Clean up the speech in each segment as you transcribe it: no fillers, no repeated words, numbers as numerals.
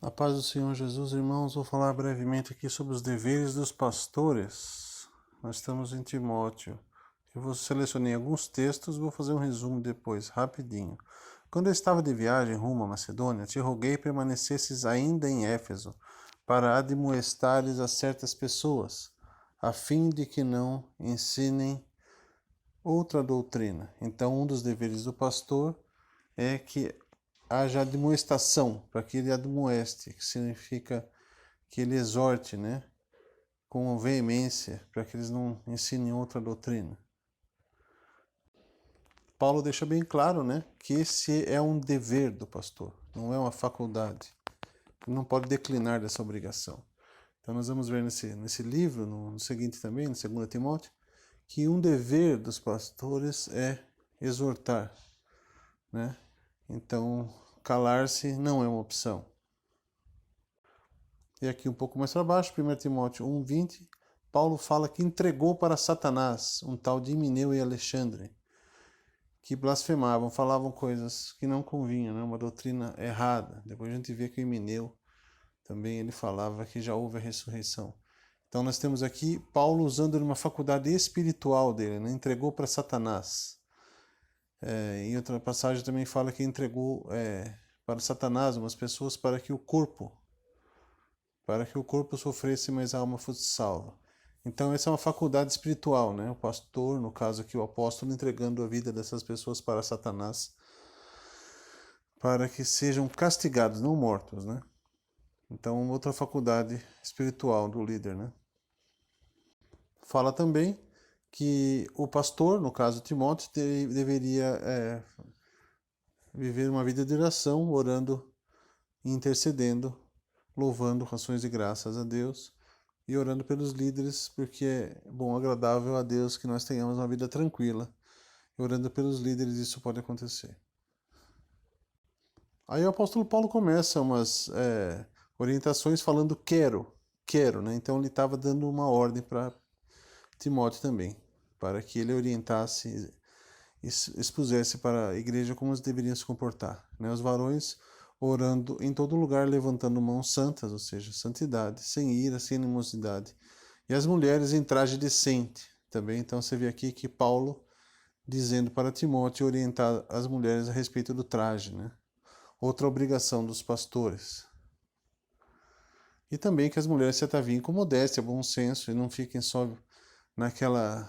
A paz do Senhor Jesus, irmãos, vou falar brevemente aqui sobre os deveres dos pastores. Nós estamos em Timóteo. Eu selecionei alguns textos, vou fazer um resumo depois, rapidinho. Quando eu estava de viagem rumo à Macedônia, te roguei permanecesses ainda em Éfeso, para admoestares a certas pessoas, a fim de que não ensinem outra doutrina. Então, um dos deveres do pastor é que haja admoestação, para que ele admoeste, que significa que ele exorte, né, com veemência, para que eles não ensinem outra doutrina. Paulo deixa bem claro, né, que esse é um dever do pastor, não é uma faculdade. Ele não pode declinar dessa obrigação. Então nós vamos ver nesse livro, no seguinte também, no 2 Timóteo, que um dever dos pastores é exortar, né? Então, calar-se não é uma opção. E aqui um pouco mais para baixo, 1 Timóteo 1,20, Paulo fala que entregou para Satanás um tal de Himeneu e Alexandre, que blasfemavam, falavam coisas que não convinham, né? Uma doutrina errada. Depois a gente vê que o Himeneu também ele falava que já houve a ressurreição. Então nós temos aqui Paulo usando uma faculdade espiritual dele, né? Entregou para Satanás. Em outra passagem também fala que entregou para Satanás umas pessoas para que o corpo sofresse, mas a alma fosse salva. Então essa é uma faculdade espiritual, né? O pastor, no caso aqui o apóstolo, entregando a vida dessas pessoas para Satanás, para que sejam castigados, não mortos, né? Então outra faculdade espiritual do líder, né? Fala também que o pastor, no caso Timóteo, deveria viver uma vida de oração, orando e intercedendo, louvando ações de graças a Deus e orando pelos líderes, porque é bom, agradável a Deus que nós tenhamos uma vida tranquila. E orando pelos líderes isso pode acontecer. Aí o apóstolo Paulo começa umas orientações falando quero, né? Então ele estava dando uma ordem para Timóteo também, para que ele orientasse, expusesse para a igreja como eles deveriam se comportar, né? Os varões orando em todo lugar, levantando mãos santas, ou seja, santidade, sem ira, sem animosidade. E as mulheres em traje decente também. Então você vê aqui que Paulo dizendo para Timóteo orientar as mulheres a respeito do traje, né? Outra obrigação dos pastores. E também que as mulheres se ataviem com modéstia, bom senso e não fiquem só naquela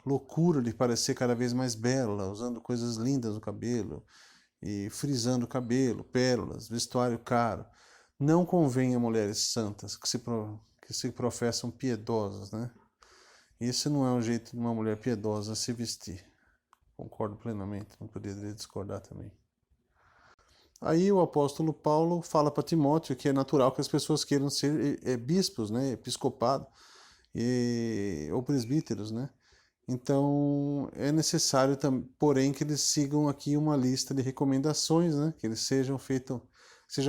loucura de parecer cada vez mais bela, usando coisas lindas no cabelo e frisando o cabelo, pérolas, vestuário caro. Não convém a mulheres santas que se professam piedosas, né? Esse não é um jeito de uma mulher piedosa se vestir. Concordo plenamente, não poderia discordar também. Aí o apóstolo Paulo fala para Timóteo que é natural que as pessoas queiram ser bispos, né, episcopado ou presbíteros, né? Então é necessário, porém, que eles sigam aqui uma lista de recomendações, né? Que eles seja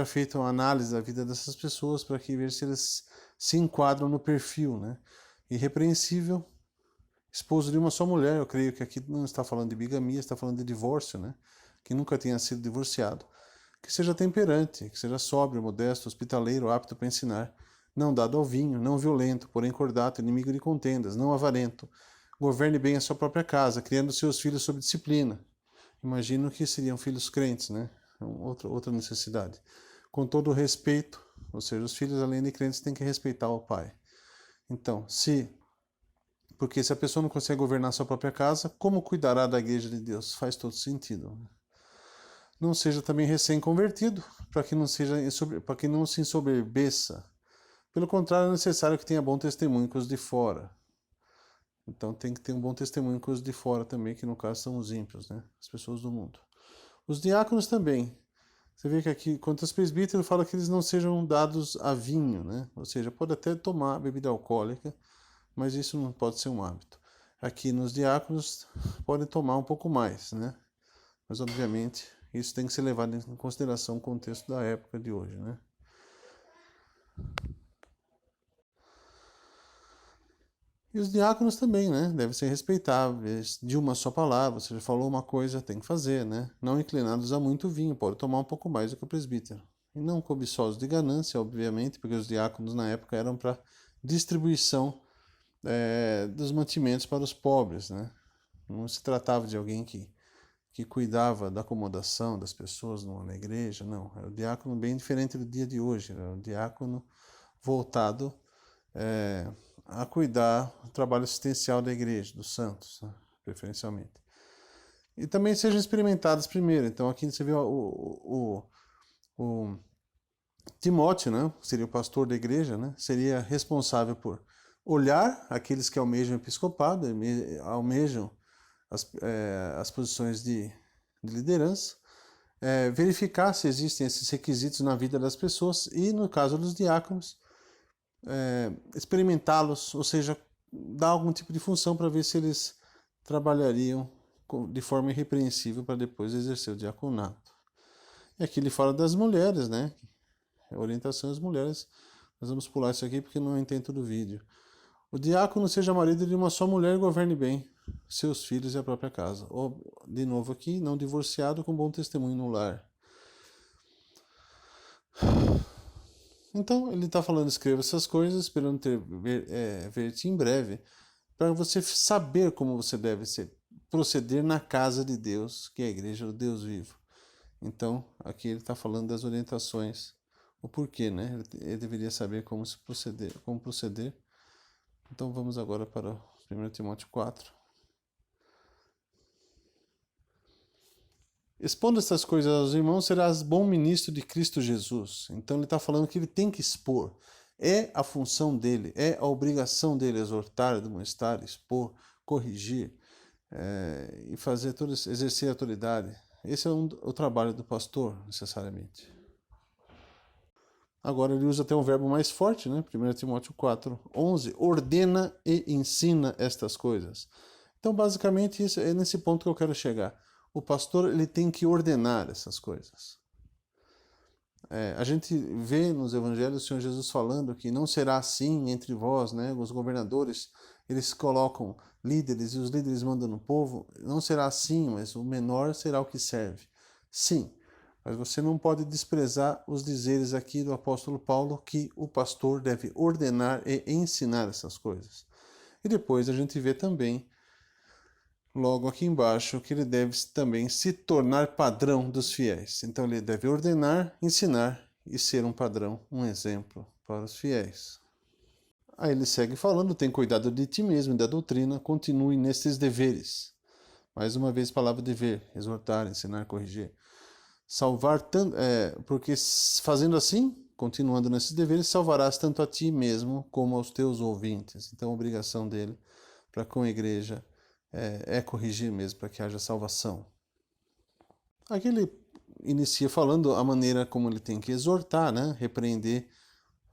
feita uma análise da vida dessas pessoas para que ver se eles se enquadram no perfil, né? Irrepreensível, esposo de uma só mulher. Eu creio que aqui não está falando de bigamia, está falando de divórcio, né? Que nunca tenha sido divorciado. Que seja temperante, que seja sóbrio, modesto, hospitaleiro, apto para ensinar, não dado ao vinho, não violento, porém cordato, inimigo de contendas, não avarento. Governe bem a sua própria casa, criando seus filhos sob disciplina. Imagino que seriam filhos crentes, né? Outra necessidade. Com todo o respeito, ou seja, os filhos, além de crentes, têm que respeitar o pai. Então, porque se a pessoa não consegue governar a sua própria casa, como cuidará da igreja de Deus? Faz todo sentido. Não seja também recém-convertido, para que não se ensoberbeça. Pelo contrário, é necessário que tenha bom testemunho com os de fora. Então tem que ter um bom testemunho com os de fora também, que no caso são os ímpios, né? As pessoas do mundo. Os diáconos também. Você vê que aqui, quanto aos presbíteros, fala que eles não sejam dados a vinho, né? Ou seja, pode até tomar bebida alcoólica, mas isso não pode ser um hábito. Aqui nos diáconos podem tomar um pouco mais, né? Mas obviamente isso tem que ser levado em consideração o contexto da época de hoje, né? E os diáconos também, né? Devem ser respeitáveis, de uma só palavra. Você já falou uma coisa, tem que fazer, né? Não inclinados a muito vinho, pode tomar um pouco mais do que o presbítero. e não cobiçosos de ganância, obviamente, porque os diáconos na época eram para distribuição dos mantimentos para os pobres, né? Não se tratava de alguém que cuidava da acomodação das pessoas na igreja, não. Era o diácono bem diferente do dia de hoje, era o diácono voltado a cuidar do trabalho assistencial da igreja, dos santos, né? Preferencialmente. E também sejam experimentadas primeiro. Então aqui você vê o Timóteo, né? Seria o pastor da igreja, né? Seria responsável por olhar aqueles que almejam o episcopado, almejam as posições de liderança, verificar se existem esses requisitos na vida das pessoas e, no caso dos diáconos, experimentá-los, ou seja, dar algum tipo de função para ver se eles trabalhariam de forma irrepreensível para depois exercer o diaconato. E aqui ele fala das mulheres, né? Orientação às mulheres. Nós vamos pular isso aqui porque não é o intento do vídeo. O diácono seja marido de uma só mulher e governe bem seus filhos e a própria casa. Ou, de novo aqui, não divorciado com bom testemunho no lar. Então, ele está falando, escreva essas coisas, esperando ver-te em breve, para você saber como você deve proceder na casa de Deus, que é a igreja do Deus vivo. Então, aqui ele está falando das orientações, o porquê, né? Ele deveria saber como proceder. Então, vamos agora para 1 Timóteo 4. Expondo essas coisas aos irmãos, serás bom ministro de Cristo Jesus. Então ele está falando que ele tem que expor. É a função dele, é a obrigação dele exortar, admoestar, expor, corrigir e fazer exercer a autoridade. Esse é o trabalho do pastor, necessariamente. Agora ele usa até um verbo mais forte, né? 1 Timóteo 4, 11. Ordena e ensina estas coisas. Então, basicamente, isso é nesse ponto que eu quero chegar. O pastor ele tem que ordenar essas coisas. A gente vê nos evangelhos o Senhor Jesus falando que não será assim entre vós, né? Os governadores, eles colocam líderes e os líderes mandam no povo. Não será assim, mas o menor será o que serve. Sim, mas você não pode desprezar os dizeres aqui do apóstolo Paulo que o pastor deve ordenar e ensinar essas coisas. E depois a gente vê também logo aqui embaixo, que ele deve também se tornar padrão dos fiéis. Então ele deve ordenar, ensinar e ser um padrão, um exemplo para os fiéis. Aí ele segue falando, tem cuidado de ti mesmo e da doutrina, continue nesses deveres. Mais uma vez, palavra dever, exortar, ensinar, corrigir. Salvar tanto, porque fazendo assim, continuando nesses deveres, salvarás tanto a ti mesmo como aos teus ouvintes. Então a obrigação dele para com a igreja corrigir mesmo, para que haja salvação. Aqui ele inicia falando a maneira como ele tem que exortar, né? Repreender,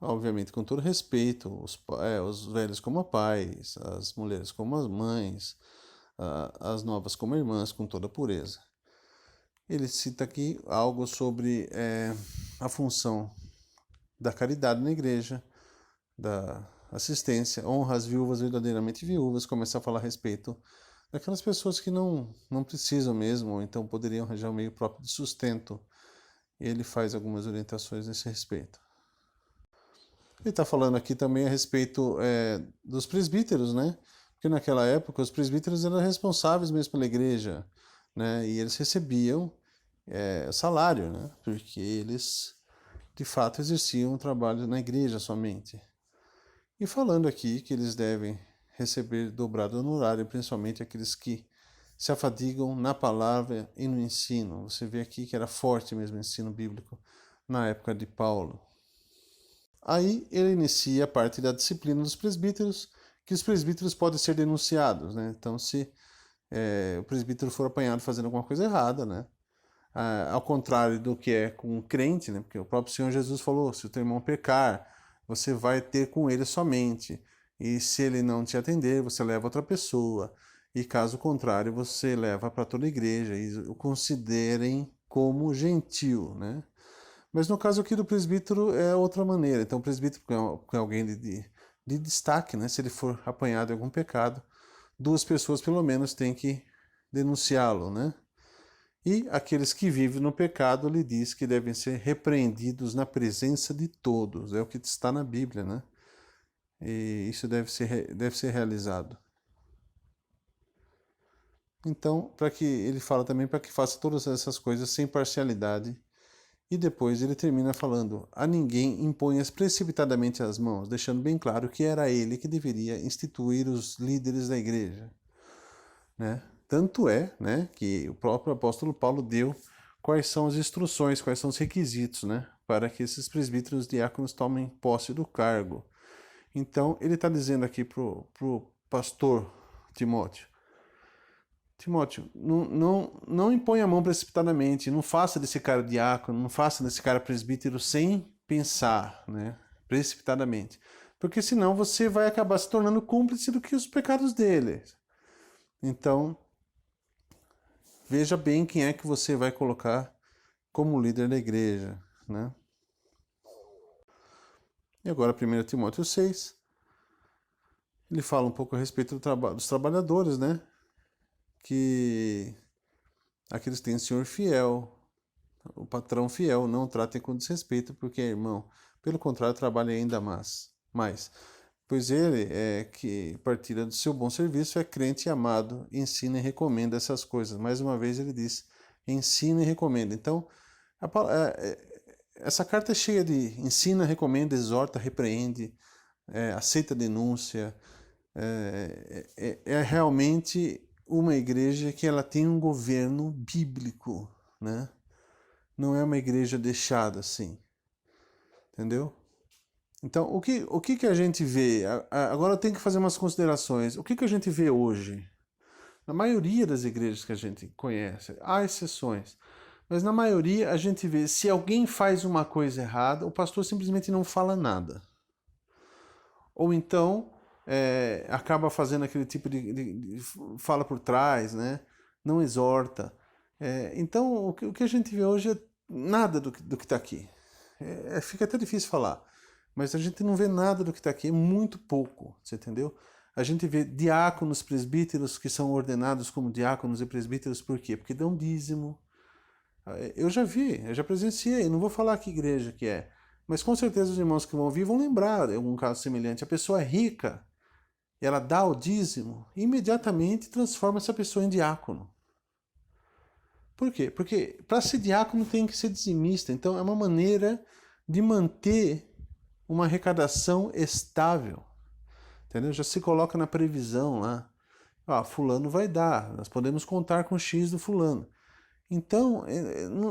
obviamente com todo respeito, os velhos como pais, as mulheres como as mães, as novas como irmãs, com toda pureza. Ele cita aqui algo sobre a função da caridade na igreja, da assistência, honra as viúvas verdadeiramente viúvas, começa a falar a respeito daquelas pessoas que não precisam mesmo, ou então poderiam arranjar um meio próprio de sustento. E ele faz algumas orientações nesse respeito. Ele está falando aqui também a respeito dos presbíteros, né? Porque naquela época os presbíteros eram responsáveis mesmo pela igreja, né? E eles recebiam salário, né? Porque eles, de fato, exerciam um trabalho na igreja somente. E falando aqui que eles devem receber dobrado honorário, principalmente aqueles que se afadigam na palavra e no ensino. Você vê aqui que era forte mesmo o ensino bíblico na época de Paulo. Aí ele inicia a parte da disciplina dos presbíteros, que os presbíteros podem ser denunciados, né? Então, se o presbítero for apanhado fazendo alguma coisa errada, né? Ao contrário do que é com o crente, né? Porque o próprio Senhor Jesus falou, se o teu irmão pecar, você vai ter com ele somente. E se ele não te atender, você leva outra pessoa. E caso contrário, você leva para toda a igreja e o considerem como gentil, né? Mas no caso aqui do presbítero é outra maneira. Então o presbítero é alguém de destaque, né? Se ele for apanhado em algum pecado, duas pessoas pelo menos têm que denunciá-lo, né? E aqueles que vivem no pecado, ele diz que devem ser repreendidos na presença de todos. É o que está na Bíblia, né? E isso deve ser realizado. Então, para que ele fala também para que faça todas essas coisas sem parcialidade. E depois ele termina falando: a ninguém imponhas precipitadamente as mãos, deixando bem claro que era ele que deveria instituir os líderes da igreja, né? Tanto é, né, que o próprio apóstolo Paulo deu quais são as instruções, quais são os requisitos, né, para que esses presbíteros diáconos tomem posse do cargo. Então, ele está dizendo aqui pro pastor Timóteo: Timóteo, não impõe a mão precipitadamente, não faça desse cara diácono, não faça desse cara presbítero sem pensar, né, precipitadamente. Porque senão você vai acabar se tornando cúmplice do que os pecados dele. Então, veja bem quem é que você vai colocar como líder da igreja, né? E agora, 1 Timóteo 6, ele fala um pouco a respeito dos trabalhadores, né? Que aqueles que têm senhor fiel, o patrão fiel, não o tratem com desrespeito, porque, irmão, pelo contrário, trabalha ainda mais. Pois ele é que partilha do seu bom serviço, é crente e amado, ensina e recomenda essas coisas. Mais uma vez ele diz, ensina e recomenda. Então, essa carta é cheia de ensina, recomenda, exorta, repreende, aceita denúncia. É realmente uma igreja que ela tem um governo bíblico, né? Não é uma igreja deixada assim, entendeu? Então, o que a gente vê? Agora eu tenho que fazer umas considerações. O que a gente vê hoje? Na maioria das igrejas que a gente conhece, há exceções, mas na maioria a gente vê, se alguém faz uma coisa errada, o pastor simplesmente não fala nada. Ou então acaba fazendo aquele tipo de fala por trás, né? Não exorta. Então, o que a gente vê hoje é nada do que está aqui. Fica até difícil falar, mas a gente não vê nada do que está aqui, é muito pouco, você entendeu? A gente vê diáconos, presbíteros que são ordenados como diáconos e presbíteros, por quê? Porque dão dízimo. Eu já vi, eu já presenciei, não vou falar que igreja que é, mas com certeza os irmãos que vão ouvir vão lembrar de algum caso semelhante. A pessoa é rica, e ela dá o dízimo, e imediatamente transforma essa pessoa em diácono. Por quê? Porque para ser diácono tem que ser dizimista, então é uma maneira de manter uma arrecadação estável. Entendeu? Já se coloca na previsão lá. Fulano vai dar, nós podemos contar com X do fulano. Então,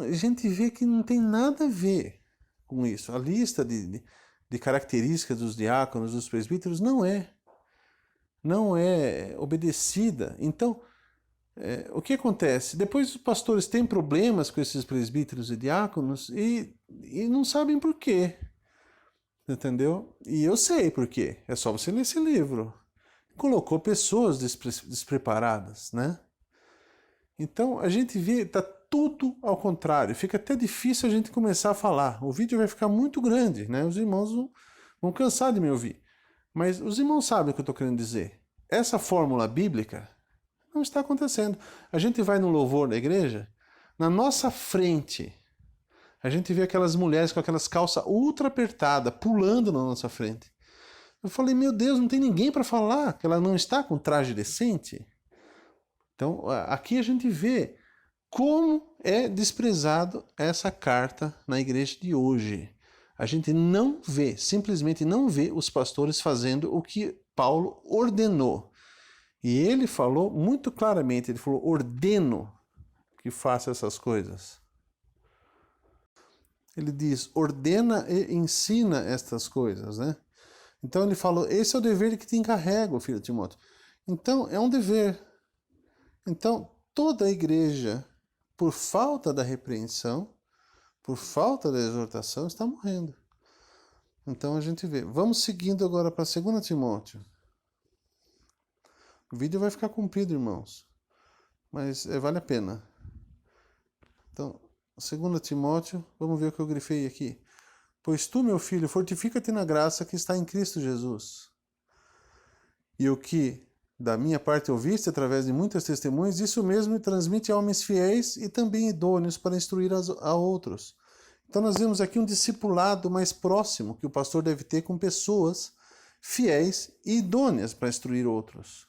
a gente vê que não tem nada a ver com isso. A lista de características dos diáconos, dos presbíteros, não é obedecida. Então, o que acontece? Depois os pastores têm problemas com esses presbíteros e diáconos e não sabem por quê. Entendeu? E eu sei por quê. É só você ler esse livro. Colocou pessoas despreparadas, né? Então a gente vê, tá tudo ao contrário. Fica até difícil a gente começar a falar. O vídeo vai ficar muito grande, né? Os irmãos vão cansar de me ouvir. Mas os irmãos sabem o que eu estou querendo dizer. Essa fórmula bíblica não está acontecendo. A gente vai no louvor da igreja, na nossa frente, a gente vê aquelas mulheres com aquelas calças ultra apertadas, pulando na nossa frente. Eu falei, meu Deus, não tem ninguém para falar que ela não está com traje decente? Então, aqui a gente vê como é desprezado essa carta na igreja de hoje. A gente não vê, simplesmente não vê os pastores fazendo o que Paulo ordenou. E ele falou muito claramente, ele falou, ordeno que faça essas coisas. Ele diz, ordena e ensina estas coisas, né? Então ele falou, esse é o dever que te encarrego, filho Timóteo. Então, é um dever. Então, toda a igreja, por falta da repreensão, por falta da exortação, está morrendo. Então a gente vê. Vamos seguindo agora para 2 Timóteo. O vídeo vai ficar comprido, irmãos, mas vale a pena. Então, 2 Timóteo, vamos ver o que eu grifei aqui. Pois tu, meu filho, fortifica-te na graça que está em Cristo Jesus. E o que da minha parte ouviste através de muitas testemunhas, isso mesmo transmite a homens fiéis e também idôneos para instruir a outros. Então nós vemos aqui um discipulado mais próximo que o pastor deve ter com pessoas fiéis e idôneas para instruir outros.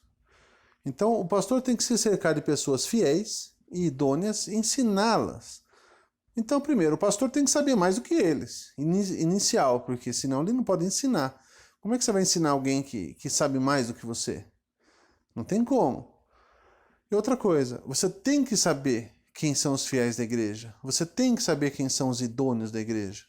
Então o pastor tem que se cercar de pessoas fiéis e idôneas e ensiná-las. Então, primeiro, o pastor tem que saber mais do que eles, inicial, porque senão ele não pode ensinar. Como é que você vai ensinar alguém que sabe mais do que você? Não tem como. E outra coisa, você tem que saber quem são os fiéis da igreja. Você tem que saber quem são os idôneos da igreja.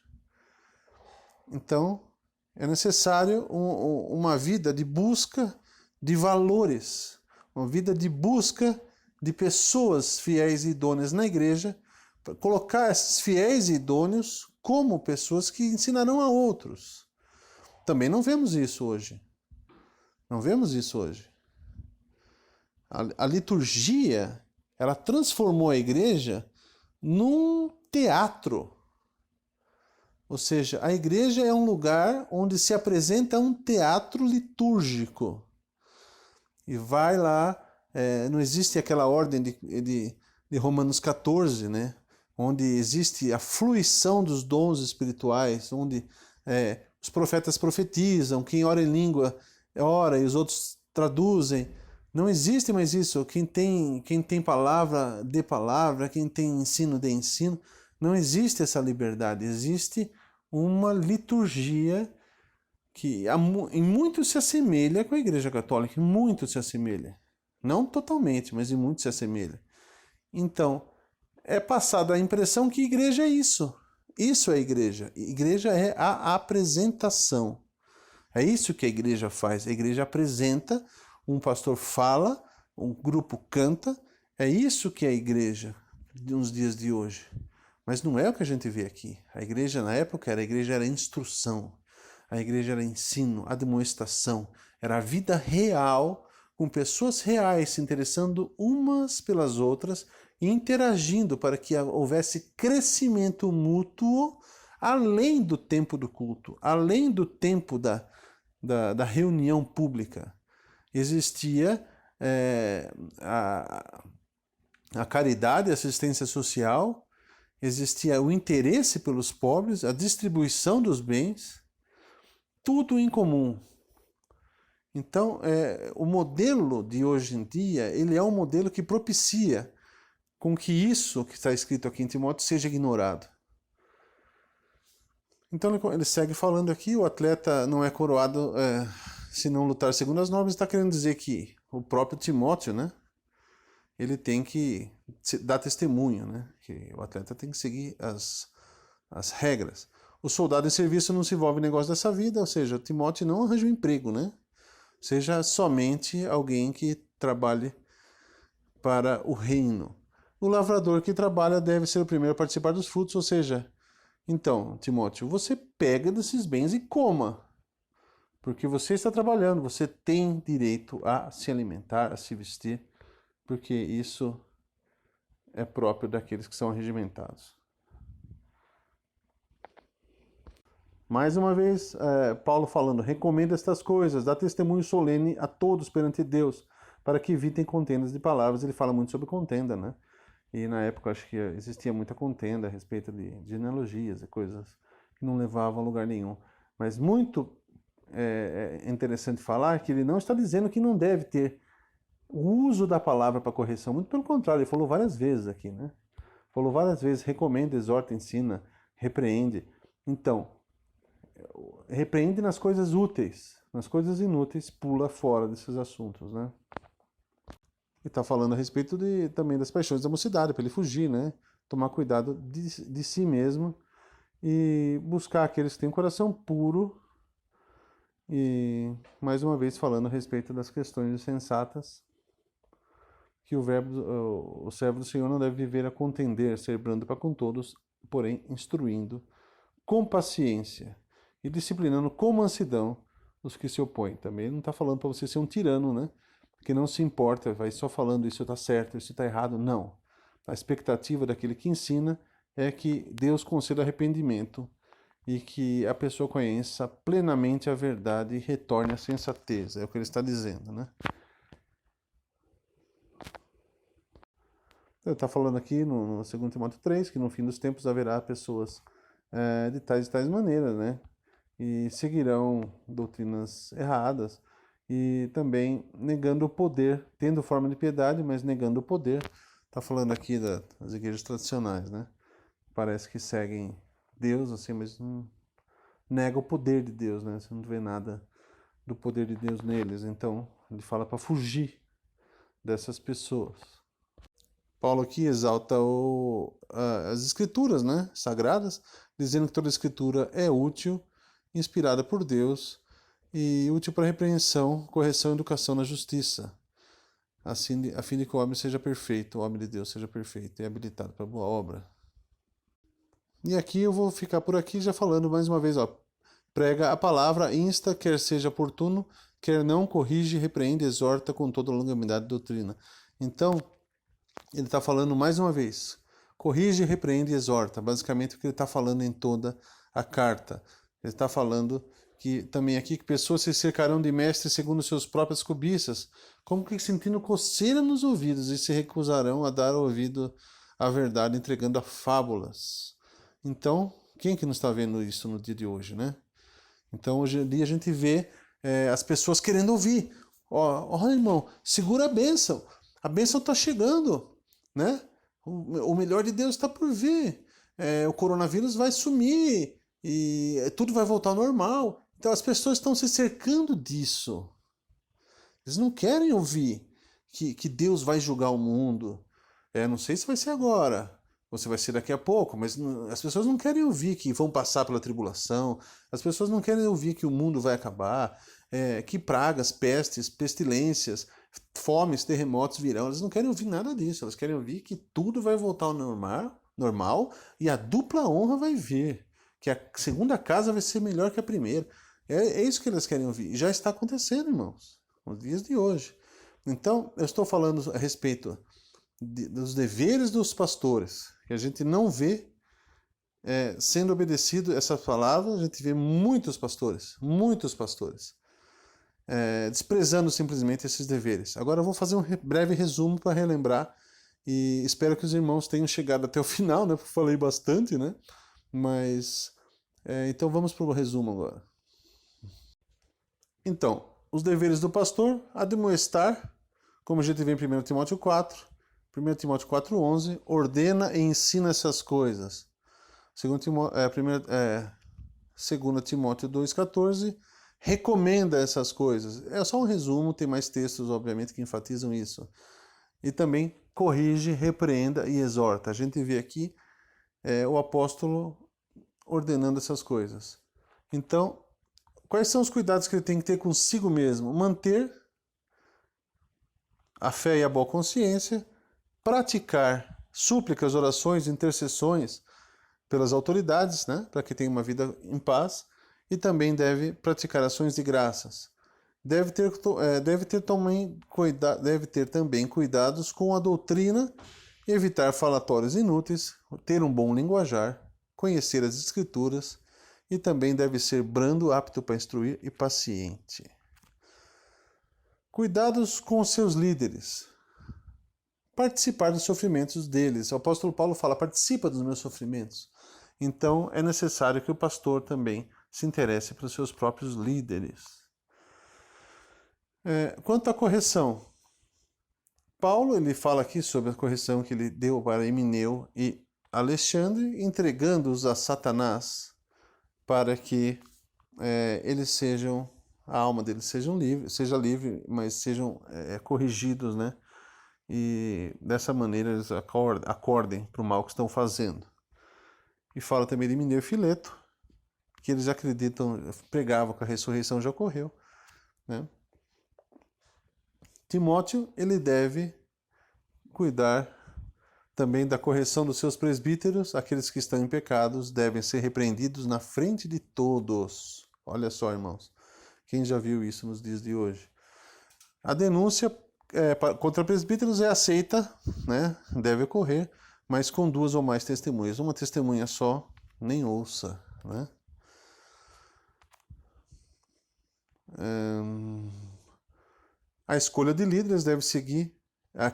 Então, é necessário uma vida de busca de valores, uma vida de busca de pessoas fiéis e idôneas na igreja, para colocar esses fiéis e idôneos como pessoas que ensinarão a outros. Também não vemos isso hoje. Não vemos isso hoje. A liturgia, ela transformou a igreja num teatro. Ou seja, a igreja é um lugar onde se apresenta um teatro litúrgico. E vai lá, não existe aquela ordem de Romanos 14, né? Onde existe a fruição dos dons espirituais, onde os profetas profetizam, quem ora em língua ora e os outros traduzem. Não existe mais isso. Quem tem palavra, dê palavra, quem tem ensino, dê ensino. Não existe essa liberdade. Existe uma liturgia que em muito se assemelha com a Igreja Católica, em muito se assemelha. Não totalmente, mas em muito se assemelha. Então, é passada a impressão que igreja é isso. Isso é igreja. Igreja é a apresentação. É isso que a igreja faz. A igreja apresenta, um pastor fala, um grupo canta. É isso que é a igreja nos dias de hoje. Mas não é o que a gente vê aqui. A igreja na época a igreja era instrução. A igreja era ensino, admoestação. Era a vida real, com pessoas reais se interessando umas pelas outras e interagindo para que houvesse crescimento mútuo além do tempo do culto, além do tempo da reunião pública. Existia a caridade, a assistência social, existia o interesse pelos pobres, a distribuição dos bens, tudo em comum. Então, o modelo de hoje em dia, ele é um modelo que propicia com que isso que está escrito aqui em Timóteo seja ignorado. Então ele segue falando aqui, o atleta não é coroado se não lutar segundo as normas, está querendo dizer que o próprio Timóteo, né, ele tem que dar testemunho, né, que o atleta tem que seguir as regras. O soldado em serviço não se envolve em negócio dessa vida, ou seja, o Timóteo não arranja um emprego, né, seja somente alguém que trabalhe para o reino. O lavrador que trabalha deve ser o primeiro a participar dos frutos, ou seja, então, Timóteo, você pega desses bens e coma, porque você está trabalhando, você tem direito a se alimentar, a se vestir, porque isso é próprio daqueles que são regimentados. Mais uma vez, Paulo falando, recomenda estas coisas, dá testemunho solene a todos perante Deus, para que evitem contendas de palavras. Ele fala muito sobre contenda, né? E na época acho que existia muita contenda a respeito de genealogias e coisas que não levavam a lugar nenhum. Mas muito interessante falar que ele não está dizendo que não deve ter o uso da palavra para correção. Muito pelo contrário, ele falou várias vezes aqui, né? Falou várias vezes, recomenda, exorta, ensina, repreende. Então, repreende nas coisas úteis, nas coisas inúteis, pula fora desses assuntos, né? E está falando a respeito também das paixões da mocidade, para ele fugir, né? Tomar cuidado de si mesmo e buscar aqueles que têm um coração puro. E, mais uma vez, falando a respeito das questões sensatas, que o servo do Senhor não deve viver a contender, ser brando para com todos, porém instruindo com paciência e disciplinando com mansidão os que se opõem. Também ele não está falando para você ser um tirano, né? Que não se importa, vai só falando isso está certo, isso está errado. Não. A expectativa daquele que ensina é que Deus conceda arrependimento e que a pessoa conheça plenamente a verdade e retorne à sensatez. É o que ele está dizendo, né? Ele está falando aqui no 2 Timóteo 3, que no fim dos tempos haverá pessoas de tais maneiras, né? E seguirão doutrinas erradas e também negando o poder, tendo forma de piedade, mas negando o poder. Está falando aqui das igrejas tradicionais, né? Parece que seguem Deus, assim, mas não nega o poder de Deus, né? Você não vê nada do poder de Deus neles. Então, ele fala para fugir dessas pessoas. Paulo aqui exalta as escrituras, né, sagradas, dizendo que toda escritura é útil, inspirada por Deus e útil para repreensão, correção e educação na justiça, assim, a fim de que o homem seja perfeito, o homem de Deus seja perfeito e habilitado para boa obra. E aqui eu vou ficar por aqui já falando mais uma vez, ó, prega a palavra, insta, quer seja oportuno, quer não, corrige, repreende, exorta com toda longanimidade de doutrina. Então, ele está falando mais uma vez, corrige, repreende e exorta, basicamente o que ele está falando em toda a carta. Ele está falando que também aqui que pessoas se cercarão de mestres segundo suas próprias cobiças, como que sentindo coceira nos ouvidos e se recusarão a dar ouvido à verdade, entregando a fábulas. Então, quem que não está vendo isso no dia de hoje, né? Então, hoje em dia a gente vê as pessoas querendo ouvir. Ó, irmão, segura a bênção está chegando, né? O melhor de Deus está por vir. O coronavírus vai sumir e tudo vai voltar ao normal. Então as pessoas estão se cercando disso. Eles não querem ouvir que Deus vai julgar o mundo. Não sei se vai ser agora, ou se vai ser daqui a pouco, mas as pessoas não querem ouvir que vão passar pela tribulação, as pessoas não querem ouvir que o mundo vai acabar, que pragas, pestes, pestilências, fomes, terremotos virão. Elas não querem ouvir nada disso, elas querem ouvir que tudo vai voltar ao normal e a dupla honra vai vir, que a segunda casa vai ser melhor que a primeira. É isso que eles querem ouvir. E já está acontecendo, irmãos, nos dias de hoje. Então, eu estou falando a respeito dos deveres dos pastores, que a gente não vê sendo obedecido essas palavras. A gente vê muitos pastores desprezando simplesmente esses deveres. Agora eu vou fazer um breve resumo para relembrar e espero que os irmãos tenham chegado até o final, né? Porque eu falei bastante, né? Mas então vamos para o resumo agora. Então, os deveres do pastor: admoestar, como a gente vê em 1 Timóteo 4, 1 Timóteo 4,11, ordena e ensina essas coisas. 2 Timóteo 2,14, recomenda essas coisas. É só um resumo, tem mais textos, obviamente, que enfatizam isso. E também corrige, repreenda e exorta. A gente vê aqui o apóstolo ordenando essas coisas. Então, quais são os cuidados que ele tem que ter consigo mesmo? Manter a fé e a boa consciência, praticar súplicas, orações, intercessões pelas autoridades, né, para que tenha uma vida em paz, e também deve praticar ações de graças. Deve ter também cuidados com a doutrina, evitar falatórios inúteis, ter um bom linguajar, conhecer as escrituras, e também deve ser brando, apto para instruir e paciente. Cuidados com os seus líderes. Participar dos sofrimentos deles. O apóstolo Paulo fala: participa dos meus sofrimentos. Então é necessário que o pastor também se interesse pelos seus próprios líderes. Quanto à correção, Paulo ele fala aqui sobre a correção que ele deu para Emineu e Alexandre, entregando-os a Satanás para que a alma deles seja livre, mas sejam corrigidos, né? E dessa maneira eles acordem para o mal que estão fazendo. E fala também de Emineu e Fileto, que eles pregavam que a ressurreição já ocorreu, né? Timóteo, ele deve cuidar também da correção dos seus presbíteros. Aqueles que estão em pecados devem ser repreendidos na frente de todos. Olha só, irmãos, quem já viu isso nos dias de hoje? A denúncia contra presbíteros é aceita, né? Deve ocorrer, mas com 2 ou mais testemunhas. Uma testemunha só, nem ouça, né? A escolha de líderes deve seguir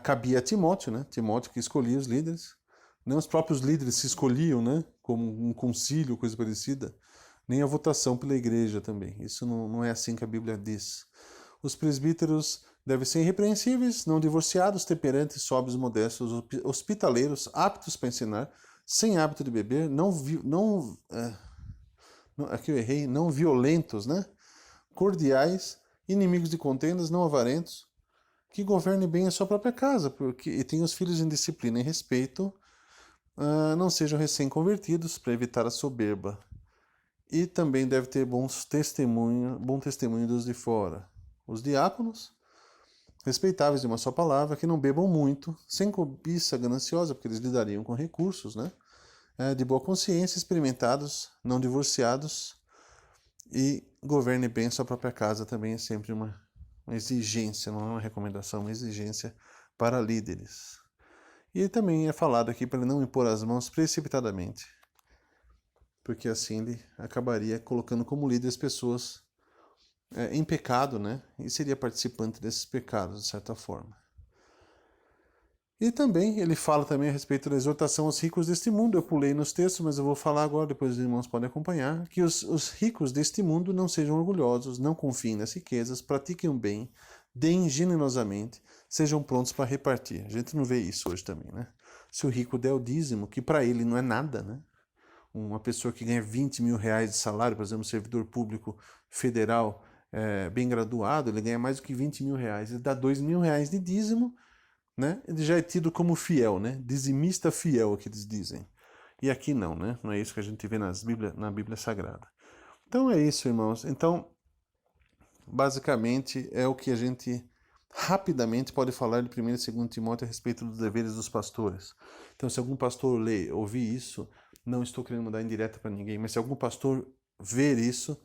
cabia a Timóteo, né? Timóteo que escolhia os líderes. Não os próprios líderes se escolhiam, né? Como um concílio, coisa parecida. Nem a votação pela igreja também. Isso não é assim que a Bíblia diz. Os presbíteros devem ser irrepreensíveis, não divorciados, temperantes, sóbrios, modestos, hospitaleiros, aptos para ensinar, sem hábito de beber, aqui eu errei, não violentos, né? Cordiais, inimigos de contendas, não avarentos, que governe bem a sua própria casa, e tenham os filhos em disciplina e respeito, não sejam recém-convertidos, para evitar a soberba. E também deve ter bom testemunho dos de fora. Os diáconos, respeitáveis de uma só palavra, que não bebam muito, sem cobiça gananciosa, porque eles lidariam com recursos, né? De boa consciência, experimentados, não divorciados, e governe bem sua própria casa também é sempre uma exigência, não é uma recomendação, uma exigência para líderes. E também é falado aqui para ele não impor as mãos precipitadamente, porque assim ele acabaria colocando como líder as pessoas em pecado, né? E seria participante desses pecados, de certa forma. E também, ele fala também a respeito da exortação aos ricos deste mundo. Eu pulei nos textos, mas eu vou falar agora, depois os irmãos podem acompanhar, que os ricos deste mundo não sejam orgulhosos, não confiem nas riquezas, pratiquem o bem, deem generosamente, sejam prontos para repartir. A gente não vê isso hoje também, né? Se o rico der o dízimo, que para ele não é nada, né? Uma pessoa que ganha 20 mil reais de salário, por exemplo, servidor público federal, bem graduado, ele ganha mais do que 20 mil reais. Ele dá 2 mil reais de dízimo, né? Ele já é tido como fiel, né? Dizimista fiel, que eles dizem. E aqui não, né? Não é isso que a gente vê na Bíblia Sagrada. Então é isso, irmãos. Então, basicamente, é o que a gente rapidamente pode falar de 1 e 2 Timóteo a respeito dos deveres dos pastores. Então, se algum pastor ouvir isso, não estou querendo mandar indireta para ninguém, mas se algum pastor ver isso,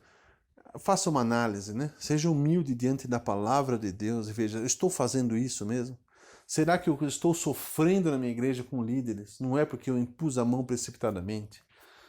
faça uma análise, né? Seja humilde diante da palavra de Deus e veja, eu estou fazendo isso mesmo? Será que eu estou sofrendo na minha igreja com líderes? Não é porque eu impus a mão precipitadamente?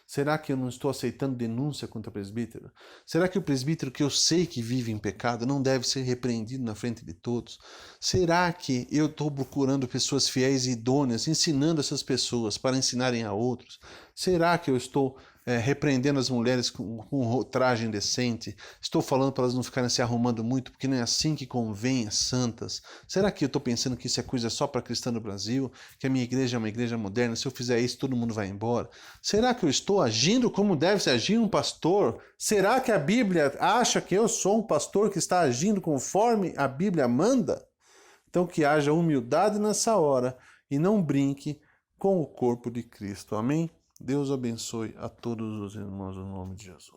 Será que eu não estou aceitando denúncia contra o presbítero? Será que o presbítero que eu sei que vive em pecado não deve ser repreendido na frente de todos? Será que eu estou procurando pessoas fiéis e idôneas, ensinando essas pessoas para ensinarem a outros? Será que eu estou repreendendo as mulheres com traje indecente? Estou falando para elas não ficarem se arrumando muito, porque não é assim que convém as santas? Será que eu estou pensando que isso é coisa só para cristã no Brasil? Que a minha igreja é uma igreja moderna? Se eu fizer isso, todo mundo vai embora? Será que eu estou agindo como deve se agir um pastor? Será que a Bíblia acha que eu sou um pastor que está agindo conforme a Bíblia manda? Então que haja humildade nessa hora e não brinque com o corpo de Cristo. Amém? Deus abençoe a todos os irmãos no nome de Jesus.